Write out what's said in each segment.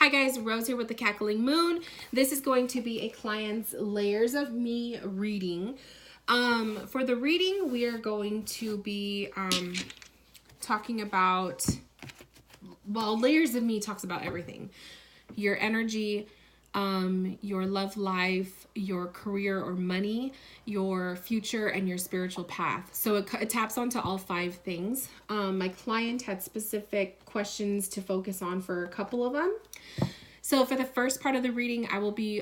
Hi guys, Rose here with the Cackling Moon. This is going to be a client's Layers of Me reading. For the reading, we are going to be talking about, well, Layers of Me talks about everything. Your energy, your love life, your career or money, your future, and your spiritual path. So it taps onto all 5 things. My client had specific questions to focus on for a couple of them. So for the first part of the reading, I will be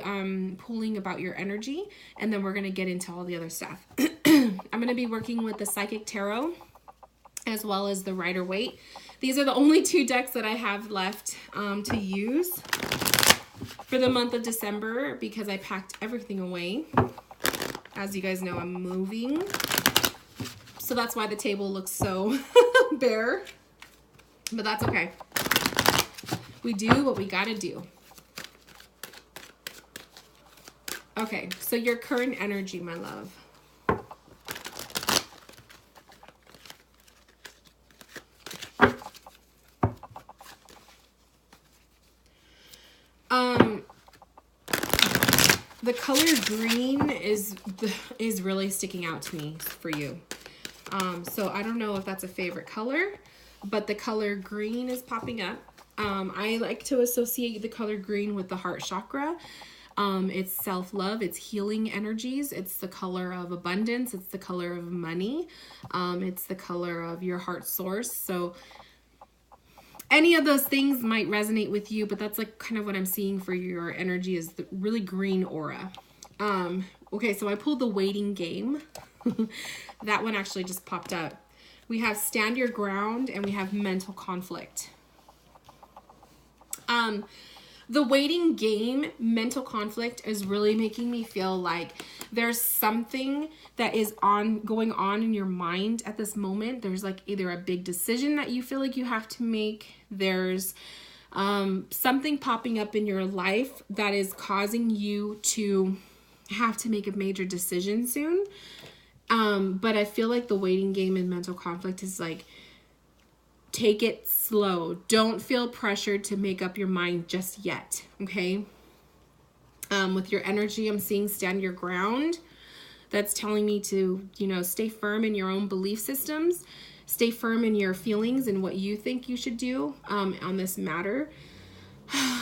pulling about your energy, and then we're going to get into all the other stuff. I'm going to be working with the Psychic Tarot as well as the Rider Waite. These are the only 2 decks that I have left to use for the month of December because I packed everything away. As you guys know, I'm moving. So that's why the table looks so bare. But that's okay. We do what we gotta do. Okay, so your current energy, my love. The color green is really sticking out to me for you. So I don't know if that's a favorite color, but the color green is popping up. I like to associate the color green with the heart chakra. It's self-love, it's healing energies, it's the color of abundance, it's the color of money, it's the color of your heart source. So any of those things might resonate with you, but that's like kind of what I'm seeing for your energy is the really green aura. Okay, so I pulled the waiting game. That one actually just popped up. We have stand your ground and we have mental conflict. The waiting game, mental conflict, is really making me feel like there's something that is going on in your mind at this moment. There's like either a big decision that you feel like you have to make. There's something popping up in your life that is causing you to have to make a major decision soon. But I feel like the waiting game and mental conflict is like, take it slow. Don't feel pressured to make up your mind just yet, okay? With your energy, I'm seeing stand your ground. That's telling me to, stay firm in your own belief systems. Stay firm in your feelings and what you think you should do on this matter.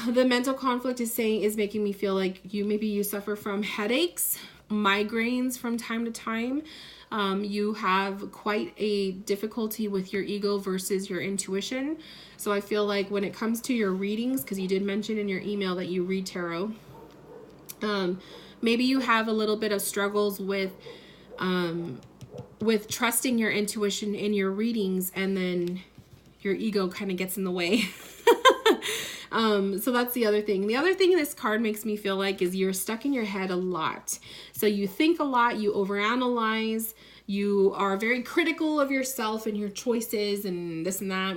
The mental conflict is making me feel like maybe you suffer from headaches, migraines from time to time. You have quite a difficulty with your ego versus your intuition. So I feel like when it comes to your readings, because you did mention in your email that you read tarot, maybe you have a little bit of struggles with trusting your intuition in your readings, and then your ego kind of gets in the way. So that's the other thing. The other thing this card makes me feel like is you're stuck in your head a lot. So you think a lot, you overanalyze, you are very critical of yourself and your choices and this and that.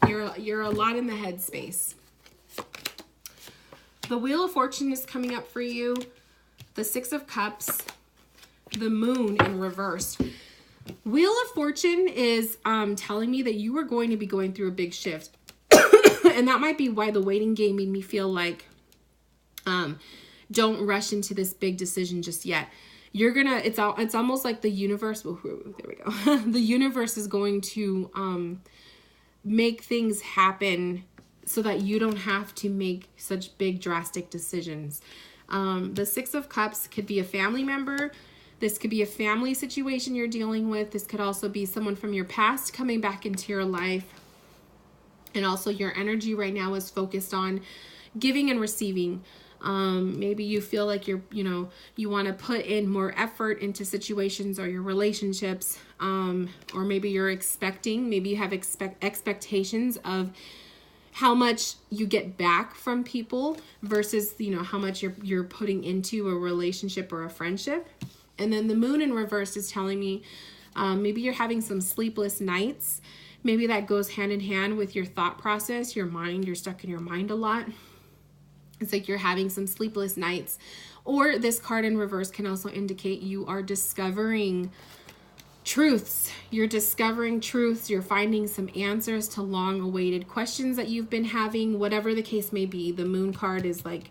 You're a lot in the head space. The Wheel of Fortune is coming up for you. The 6 of Cups, the Moon in reverse. Wheel of Fortune is telling me that you are going to be going through a big shift. And that might be why the waiting game made me feel like don't rush into this big decision just yet. It's almost like the universe, there we go. The universe is going to make things happen so that you don't have to make such big drastic decisions. The 6 of Cups could be a family member. This could be a family situation you're dealing with. This could also be someone from your past coming back into your life. And also your energy right now is focused on giving and receiving. Maybe you feel like you want to put in more effort into situations or your relationships. Or maybe you're maybe you have expectations of how much you get back from people versus, how much you're putting into a relationship or a friendship. And then the Moon in reverse is telling me maybe you're having some sleepless nights. Maybe that goes hand in hand with your thought process, your mind. You're stuck in your mind a lot. It's like you're having some sleepless nights. Or this card in reverse can also indicate you are discovering Truths. You're discovering truths. You're finding some answers to long-awaited questions that you've been having, whatever the case may be. The moon card is like,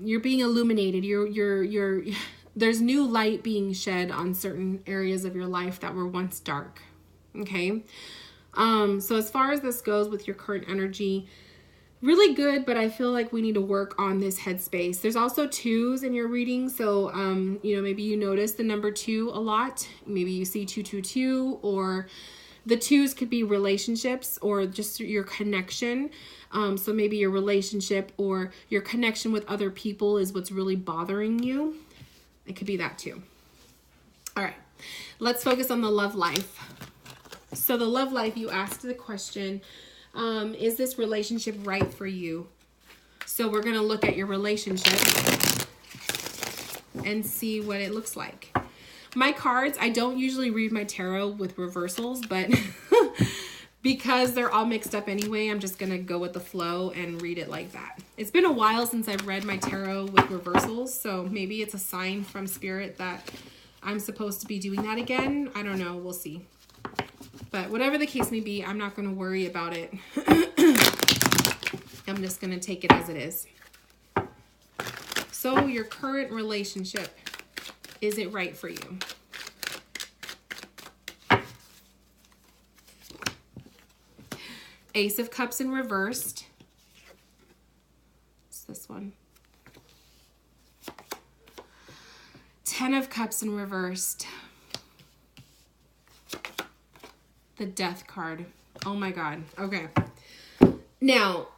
you're being illuminated. You're there's new light being shed on certain areas of your life that were once dark. Okay. So as far as this goes with your current energy, really good, but I feel like we need to work on this headspace. There's also twos in your reading. So, maybe you notice the number 2 a lot. Maybe you see 222, or the twos could be relationships or just your connection. So maybe your relationship or your connection with other people is what's really bothering you. It could be that too. All right, let's focus on the love life. So the love life, you asked the question, is this relationship right for you? So we're going to look at your relationship and see what it looks like. My cards, I don't usually read my tarot with reversals, but because they're all mixed up anyway, I'm just going to go with the flow and read it like that. It's been a while since I've read my tarot with reversals, so maybe it's a sign from Spirit that I'm supposed to be doing that again. I don't know. We'll see. But whatever the case may be, I'm not going to worry about it. I'm just going to take it as it is. So your current relationship, is it right for you? Ace of Cups in reversed. It's this one. 10 of Cups in reversed. The Death card. Oh my God. Okay. Now,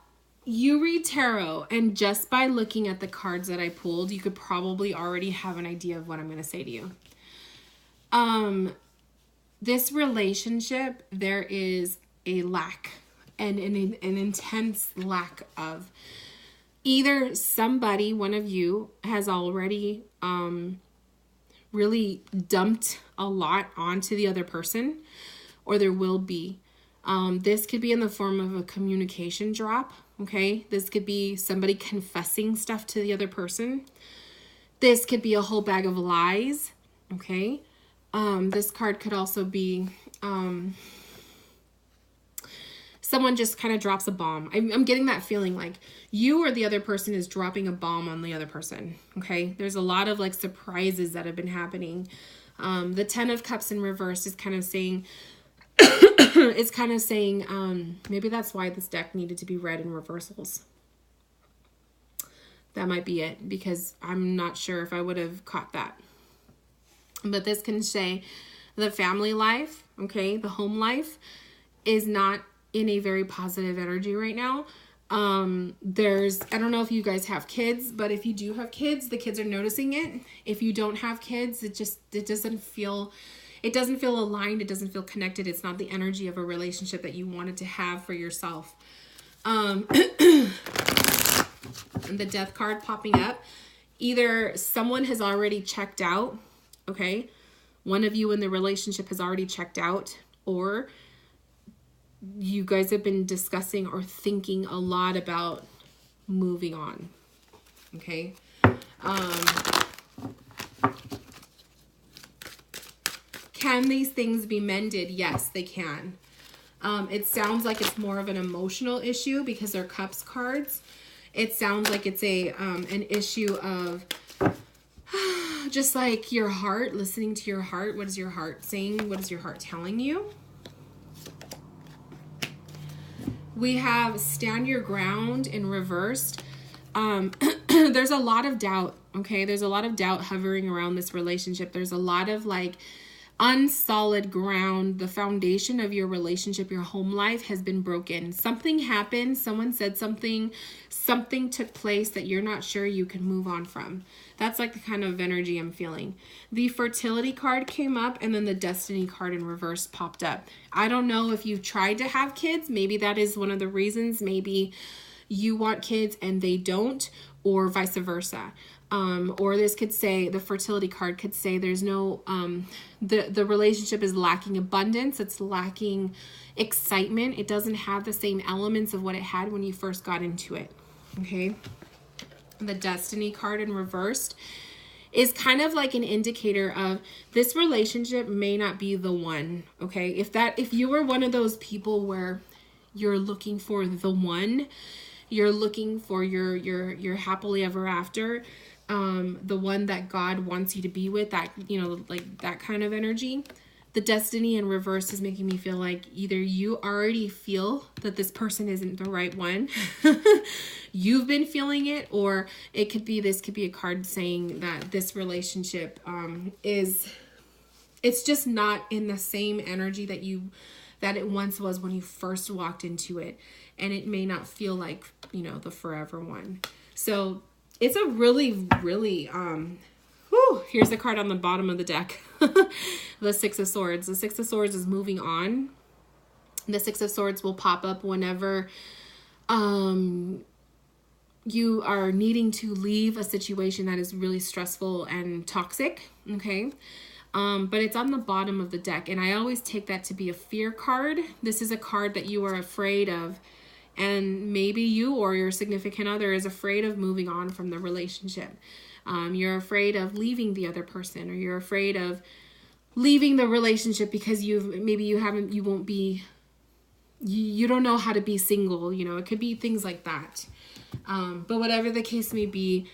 you read tarot, and just by looking at the cards that I pulled, you could probably already have an idea of what I'm going to say to you. This relationship, there is a lack and an intense lack of either somebody, one of you, has already really dumped a lot onto the other person, or there will be. This could be in the form of a communication drop, okay? This could be somebody confessing stuff to the other person. This could be a whole bag of lies, okay? This card could also be someone just kind of drops a bomb. I'm getting that feeling like you or the other person is dropping a bomb on the other person, okay? There's a lot of like surprises that have been happening. The 10 of Cups in reverse is kind of saying... it's kind of saying, maybe that's why this deck needed to be read in reversals. That might be it, because I'm not sure if I would have caught that. But this can say the family life, okay, the home life is not in a very positive energy right now. I don't know if you guys have kids, but if you do have kids, the kids are noticing it. If you don't have kids, it doesn't feel aligned. It doesn't feel connected. It's not the energy of a relationship that you wanted to have for yourself. And the Death card popping up. Either someone has already checked out, okay? One of you in the relationship has already checked out, or you guys have been discussing or thinking a lot about moving on, okay? Can these things be mended? Yes, they can. It sounds like it's more of an emotional issue because they're Cups cards. It sounds like it's an issue of just like your heart, listening to your heart. What is your heart saying? What is your heart telling you? We have Stand Your Ground in reversed. There's a lot of doubt, okay? There's a lot of doubt hovering around this relationship. There's a lot of like unsolid ground. The foundation of your relationship, your home life has been broken. Something happened. Someone said something took place that you're not sure you can move on from. That's like the kind of energy I'm feeling. The Fertility card came up, and then the Destiny card in reverse popped up. I don't know if you've tried to have kids. Maybe that is one of the reasons. Maybe you want kids and they don't, or vice versa. Or this could say, the Fertility card could say there's no, the relationship is lacking abundance. It's lacking excitement. It doesn't have the same elements of what it had when you first got into it. Okay. The Destiny card in reversed is kind of like an indicator of this relationship may not be the one. Okay. If you were one of those people where you're looking for the one, you're looking for your happily ever after, the one that God wants you to be with, that, like that kind of energy. The destiny in reverse is making me feel like either you already feel that this person isn't the right one, you've been feeling it, or this could be a card saying that this relationship it's just not in the same energy that it once was when you first walked into it, and it may not feel like, the forever one. So it's a really, really here's the card on the bottom of the deck. The Six of Swords. The Six of Swords is moving on. The Six of Swords will pop up whenever you are needing to leave a situation that is really stressful and toxic. Okay. But it's on the bottom of the deck, and I always take that to be a fear card. This is a card that you are afraid of, and maybe you or your significant other is afraid of moving on from the relationship. You're afraid of leaving the other person, or you're afraid of leaving the relationship because you don't know how to be single. It could be things like that. But whatever the case may be,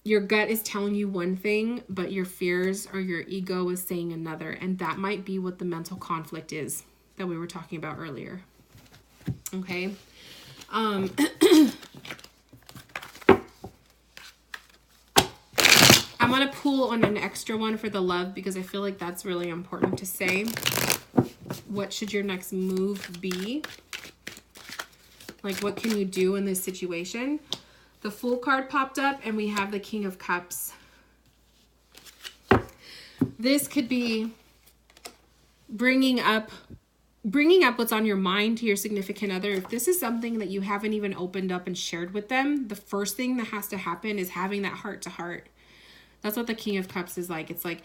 your gut is telling you one thing, but your fears or your ego is saying another. And that might be what the mental conflict is that we were talking about earlier. Okay. I'm going to pull on an extra one for the love, because I feel like that's really important to say. What should your next move be? Like, what can you do in this situation? The Fool card popped up, and we have the King of Cups. This could be bringing up what's on your mind to your significant other. If this is something that you haven't even opened up and shared with them, the first thing that has to happen is having that heart to heart. That's what the King of Cups is like. It's like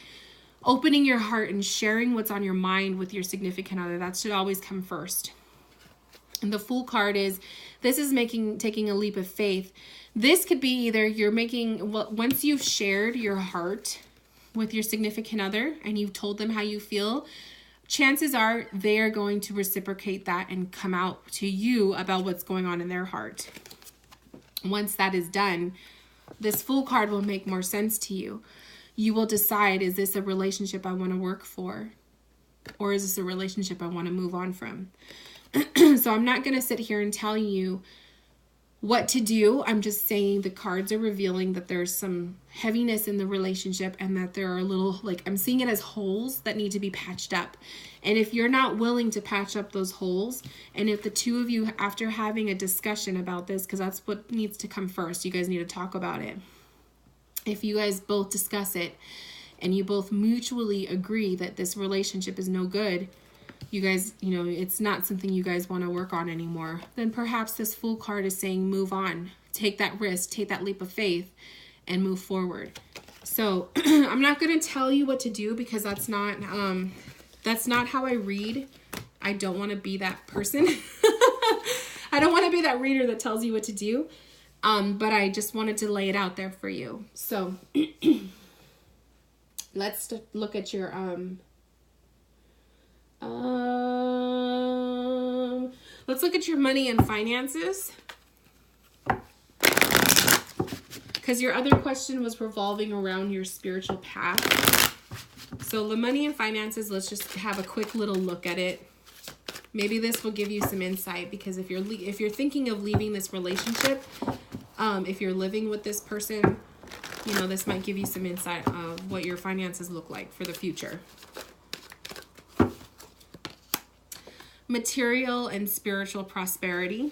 opening your heart and sharing what's on your mind with your significant other. That should always come first. And the Fool card is, this is taking a leap of faith. This could be either once you've shared your heart with your significant other and you've told them how you feel, chances are they are going to reciprocate that and come out to you about what's going on in their heart. Once that is done, this Fool card will make more sense to you. You will decide, is this a relationship I want to work for? Or is this a relationship I want to move on from? So I'm not going to sit here and tell you what to do. I'm just saying the cards are revealing that there's some heaviness in the relationship, and that there are I'm seeing it as holes that need to be patched up. And if you're not willing to patch up those holes, and if the two of you, after having a discussion about this, because that's what needs to come first, you guys need to talk about it. If you guys both discuss it and you both mutually agree that this relationship is no good, you guys, it's not something you guys want to work on anymore, then perhaps this Fool card is saying move on, take that risk, take that leap of faith, and move forward. So I'm not going to tell you what to do, because that's not how I read. I don't want to be that person. I don't want to be that reader that tells you what to do. But I just wanted to lay it out there for you. So let's look at your let's look at your money and finances, because your other question was revolving around your spiritual path. So the money and finances, let's just have a quick little look at it. Maybe this will give you some insight, because if you're thinking of leaving this relationship, if you're living with this person, this might give you some insight of what your finances look like for the future. Material and spiritual prosperity.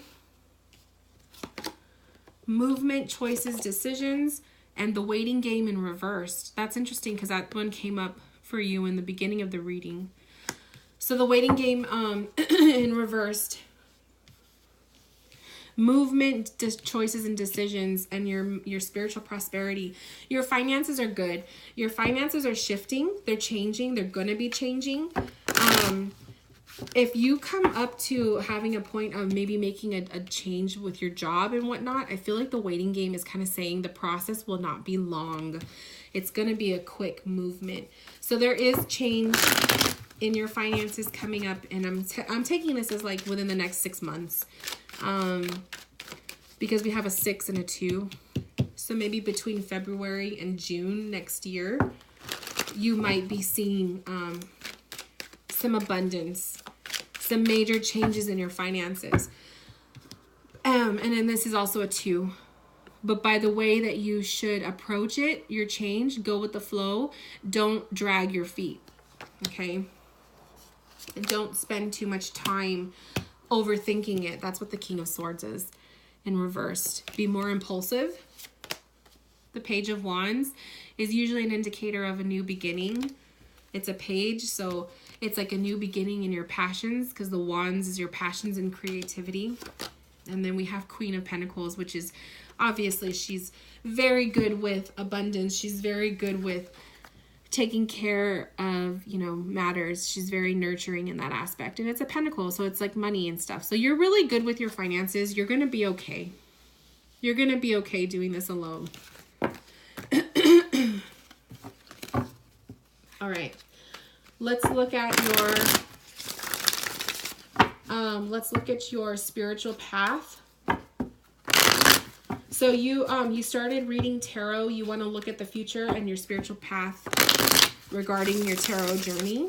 Movement, choices, decisions, and the waiting game in reversed. That's interesting, because that one came up for you in the beginning of the reading. So the waiting game in reversed. Movement, choices, and decisions, and your spiritual prosperity. Your finances are good. Your finances are shifting. They're changing. They're going to be changing. if you come up to having a point of maybe making a change with your job and whatnot, I feel like the waiting game is kind of saying the process will not be long. It's going to be a quick movement. So there is change in your finances coming up, and I'm taking this as like within the next 6 months, because we have a 6 and a 2. So maybe between February and June next year, you might be seeing some abundance, some major changes in your finances. And then this is also a 2. But by the way that you should approach it, your change, go with the flow. Don't drag your feet, okay? And don't spend too much time overthinking it. That's what the King of Swords is in reversed. Be more impulsive. The Page of Wands is usually an indicator of a new beginning. It's a page, so it's like a new beginning in your passions, because the Wands is your passions and creativity. And then we have Queen of Pentacles, which is obviously she's very good with abundance. She's very good with taking care of, you know, matters. She's very nurturing in that aspect. And it's a pentacle, so it's like money and stuff. So you're really good with your finances. You're going to be okay. You're going to be okay doing this alone. All right. Let's look at your spiritual path. So you started reading tarot. You want to look at the future and your spiritual path regarding your tarot journey.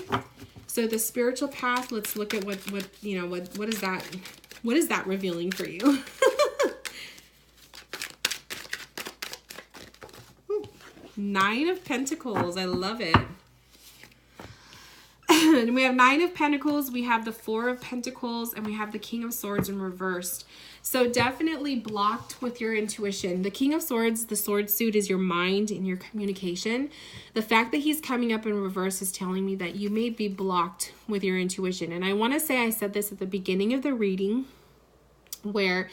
So the spiritual path, let's look at what is that revealing for you? Nine of Pentacles. I love it. And we have 9 of Pentacles, we have the 4 of Pentacles, and we have the King of Swords in reversed. So definitely blocked with your intuition. The King of Swords, the sword suit, is your mind and your communication. The fact that he's coming up in reverse is telling me that you may be blocked with your intuition. And I want to say I said this at the beginning of the reading, where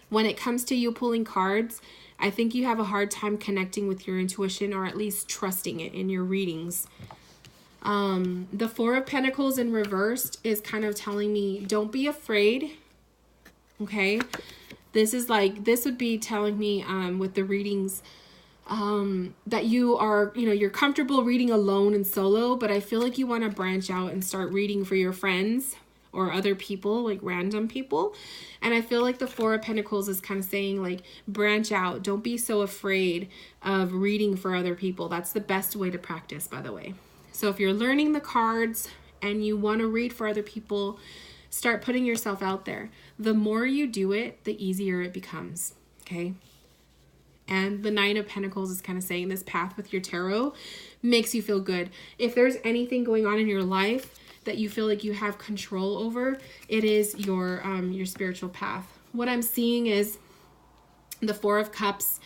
when it comes to you pulling cards, I think you have a hard time connecting with your intuition, or at least trusting it in your readings. The 4 of Pentacles in reversed is kind of telling me, don't be afraid. Okay. This would be telling me, with the readings, that you are, you're comfortable reading alone and solo, but I feel like you want to branch out and start reading for your friends or other people, like random people. And I feel like the 4 of Pentacles is kind of saying, like, branch out. Don't be so afraid of reading for other people. That's the best way to practice, by the way. So if you're learning the cards and you want to read for other people, start putting yourself out there. The more you do it, the easier it becomes, okay? And the 9 of Pentacles is kind of saying this path with your tarot makes you feel good. If there's anything going on in your life that you feel like you have control over, it is your spiritual path. What I'm seeing is the 4 of Cups,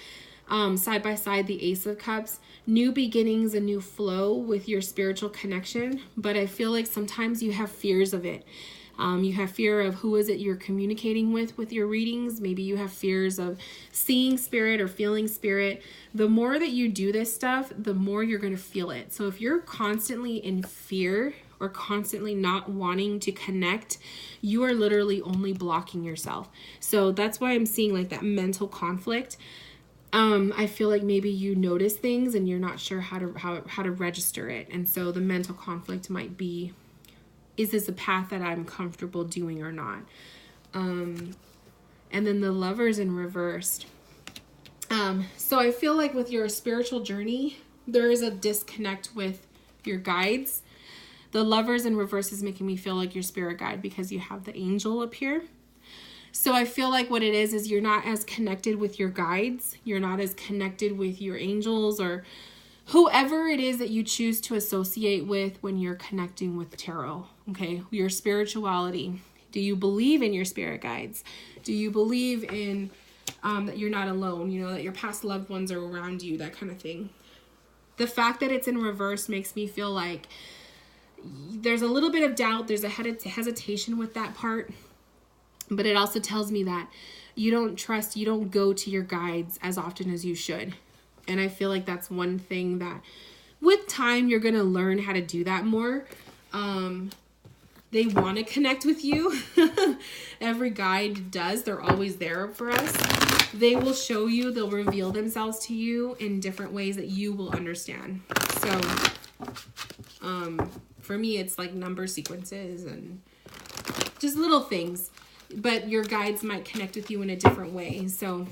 side by side the Ace of Cups. New beginnings, a new flow with your spiritual connection, but I feel like sometimes you have fears of it. You have fear of who is it you're communicating with your readings. Maybe you have fears of seeing spirit or feeling spirit. The more that you do this stuff, the more you're going to feel it. So if you're constantly in fear or constantly not wanting to connect, you are literally only blocking yourself. So that's why I'm seeing like that mental conflict. I feel like maybe you notice things and you're not sure how to register it. And so the mental conflict might be, is this a path that I'm comfortable doing or not? And then the Lovers in reversed. So I feel like with your spiritual journey, there is a disconnect with your guides. The Lovers in reverse is making me feel like your spirit guide because you have the angel up here. So I feel like what it is you're not as connected with your guides. You're not as connected with your angels or whoever it is that you choose to associate with when you're connecting with tarot. Okay, your spirituality. Do you believe in your spirit guides? Do you believe in that you're not alone? That your past loved ones are around you, that kind of thing. The fact that it's in reverse makes me feel like there's a little bit of doubt. There's a hesitation with that part. But it also tells me that you don't go to your guides as often as you should. And I feel like that's one thing that with time, you're going to learn how to do that more. They want to connect with you. Every guide does. They're always there for us. They will show you, they'll reveal themselves to you in different ways that you will understand. So, for me, it's like number sequences and just little things. But your guides might connect with you in a different way. So,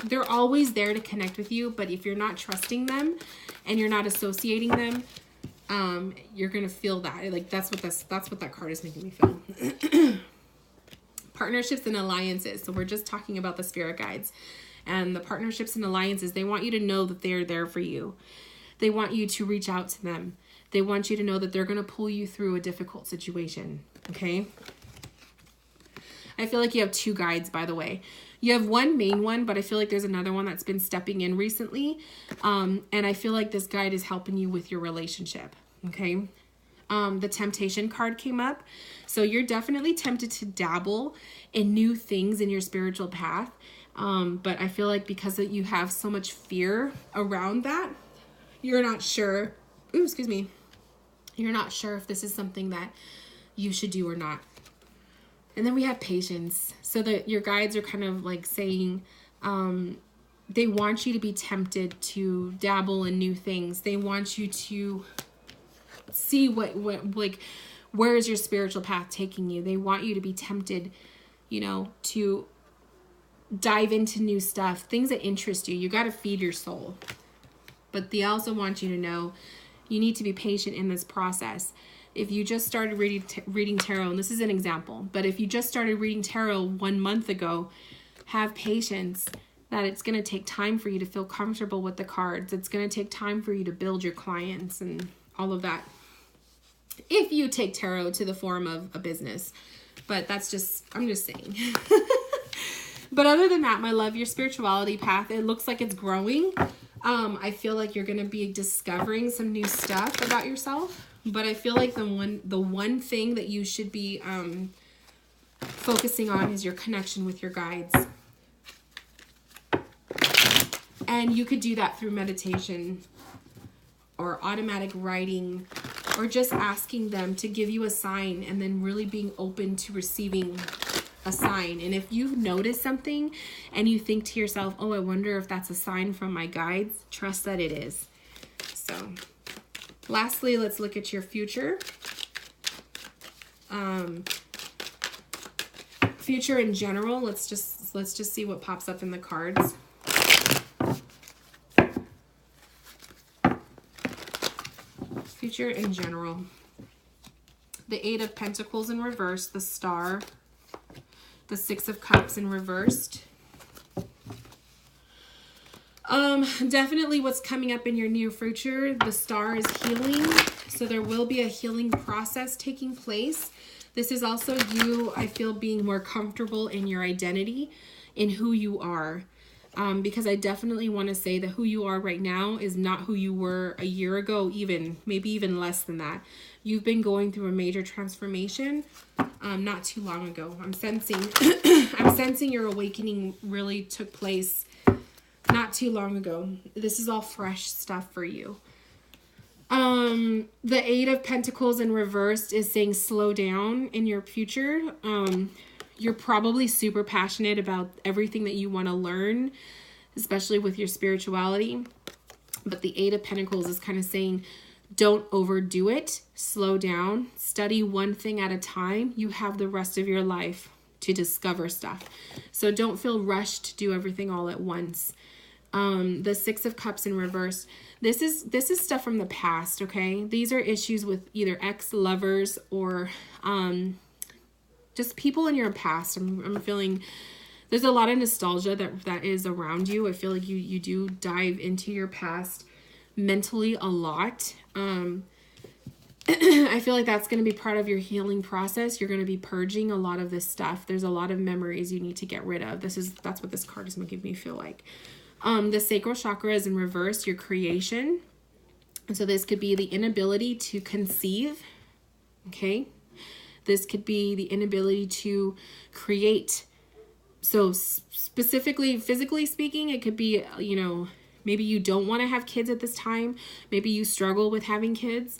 they're always there to connect with you. But if you're not trusting them and you're not associating them, you're gonna feel that. Like that's what that card is making me feel. Partnerships and alliances. So we're just talking about the spirit guides and the partnerships and alliances. They want you to know that they're there for you. They want you to reach out to them. They want you to know that they're going to pull you through a difficult situation. Okay. I feel like you have two guides, by the way. You have one main one, but I feel like there's another one that's been stepping in recently. And I feel like this guide is helping you with your relationship. Okay. The temptation card came up. So you're definitely tempted to dabble in new things in your spiritual path. But I feel like because you have so much fear around that, you're not sure. Ooh, excuse me. You're not sure if this is something that you should do or not. And then we have patience. So that your guides are kind of like saying, they want you to be tempted to dabble in new things. They want you to see what like, where is your spiritual path taking you? They want you to be tempted, you know, to dive into new stuff, things that interest you. You got to feed your soul. But they also want you to know you need to be patient in this process. If you just started reading tarot, and this is an example, but if you just started reading tarot 1 month ago, have patience that it's going to take time for you to feel comfortable with the cards. It's going to take time for you to build your clients and all of that. If you take tarot to the form of a business, but that's just, I'm just saying. But other than that, my love, your spirituality path, it looks like it's growing. I feel like you're going to be discovering some new stuff about yourself, but I feel like the one thing that you should be focusing on is your connection with your guides. And you could do that through meditation or automatic writing, or just asking them to give you a sign and then really being open to receiving a sign. And if you've noticed something and you think to yourself, oh, I wonder if that's a sign from my guides, trust that it is. So lastly, let's look at your future. Future in general, let's just see what pops up in the cards. Future in general. The Eight of Pentacles in reverse, the Star, the Six of Cups in reversed. Definitely what's coming up in your near future, the Star is healing. So there will be a healing process taking place. This is also you, I feel, being more comfortable in your identity, in who you are. Because I definitely want to say that who you are right now is not who you were a year ago, maybe even less than that. You've been going through a major transformation not too long ago. I'm sensing your awakening really took place not too long ago. This is all fresh stuff for you. The Eight of Pentacles in reversed is saying slow down in your future. You're probably super passionate about everything that you want to learn, especially with your spirituality. But the Eight of Pentacles is kind of saying, don't overdo it. Slow down. Study one thing at a time. You have the rest of your life to discover stuff. So don't feel rushed to do everything all at once. The Six of Cups in reverse. This is stuff from the past, okay? These are issues with either ex-lovers or just people in your past. I'm feeling there's a lot of nostalgia that is around you. I feel like you do dive into your past mentally a lot. I feel like that's going to be part of your healing process. You're going to be purging a lot of this stuff. There's a lot of memories you need to get rid of. That's what this card is making me feel like. The sacral chakra is in reverse, your creation. And so this could be the inability to conceive. Okay. This could be the inability to create. So specifically, physically speaking, it could be, maybe you don't want to have kids at this time. Maybe you struggle with having kids.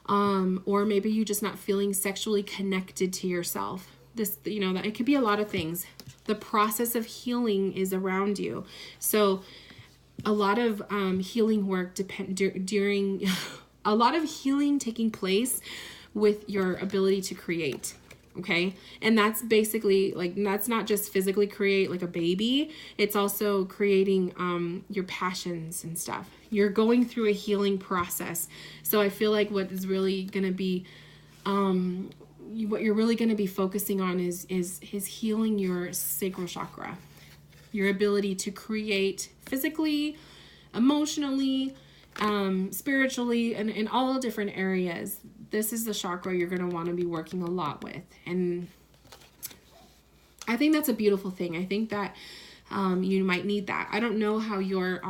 or maybe you're just not feeling sexually connected to yourself. This, you know, that it could be a lot of things. The process of healing is around you. So a lot of healing work during a lot of healing taking place with your ability to create. Okay. And that's basically like, that's not just physically create like a baby. It's also creating your passions and stuff. You're going through a healing process. So I feel like what is really going to be, what you're really going to be focusing on is healing your sacral chakra, your ability to create physically, emotionally, spiritually, and in all different areas. This is the chakra you're going to want to be working a lot with. And I think that's a beautiful thing. I think that you might need that. I don't know how your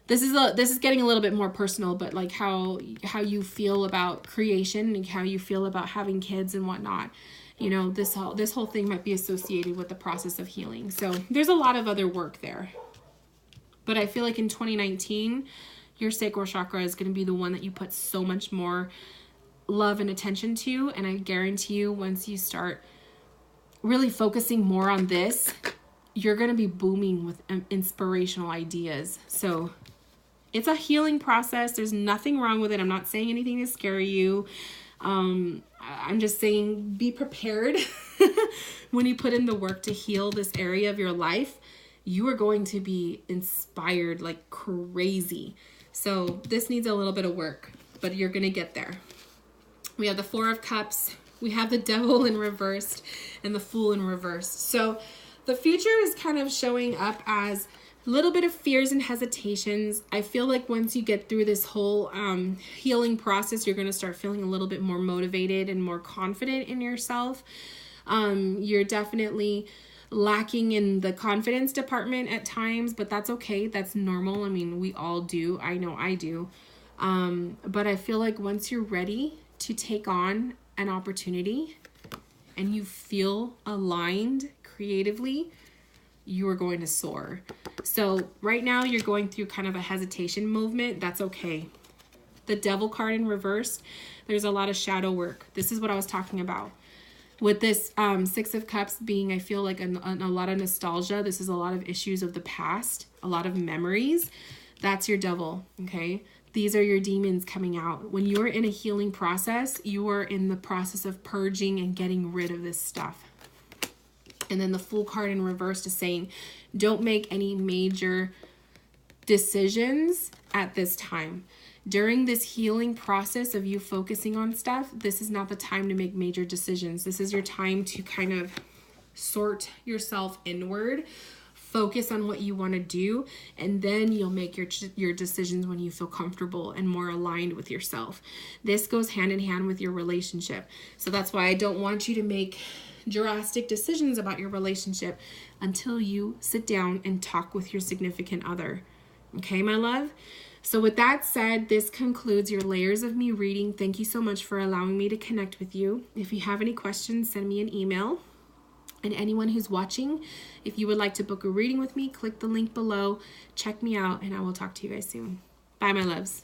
this is getting a little bit more personal, but like how you feel about creation and how you feel about having kids and whatnot. You know, this whole thing might be associated with the process of healing. So there's a lot of other work there. But I feel like in 2019, your sacral chakra is going to be the one that you put so much more love and attention to. And I guarantee you, once you start really focusing more on this, you're going to be booming with inspirational ideas. So it's a healing process. There's nothing wrong with it. I'm not saying anything to scare you. I'm just saying be prepared. When you put in the work to heal this area of your life, you are going to be inspired like crazy. So this needs a little bit of work, but you're going to get there. We have the Four of Cups. We have the Devil in reversed and the Fool in reversed. So the future is kind of showing up as a little bit of fears and hesitations. I feel like once you get through this whole healing process, you're going to start feeling a little bit more motivated and more confident in yourself. You're definitely lacking in the confidence department at times, but that's okay. That's normal. I mean, we all do. I know I do. But I feel like once you're ready to take on an opportunity and you feel aligned creatively, you are going to soar. So right now you're going through kind of a hesitation movement. That's okay. The Devil card in reverse, there's a lot of shadow work. This is what I was talking about. With this Six of Cups being, I feel like a lot of nostalgia. This is a lot of issues of the past, a lot of memories. That's your devil, okay? These are your demons coming out. When you're in a healing process, you are in the process of purging and getting rid of this stuff. And then the Fool card in reverse is saying, don't make any major decisions at this time. During this healing process of you focusing on stuff, this is not the time to make major decisions. This is your time to kind of sort yourself inward, focus on what you want to do, and then you'll make your decisions when you feel comfortable and more aligned with yourself. This goes hand in hand with your relationship. So that's why I don't want you to make drastic decisions about your relationship until you sit down and talk with your significant other. Okay, my love? So with that said, this concludes your Layers of Me reading. Thank you so much for allowing me to connect with you. If you have any questions, send me an email. And anyone who's watching, if you would like to book a reading with me, click the link below, check me out, and I will talk to you guys soon. Bye, my loves.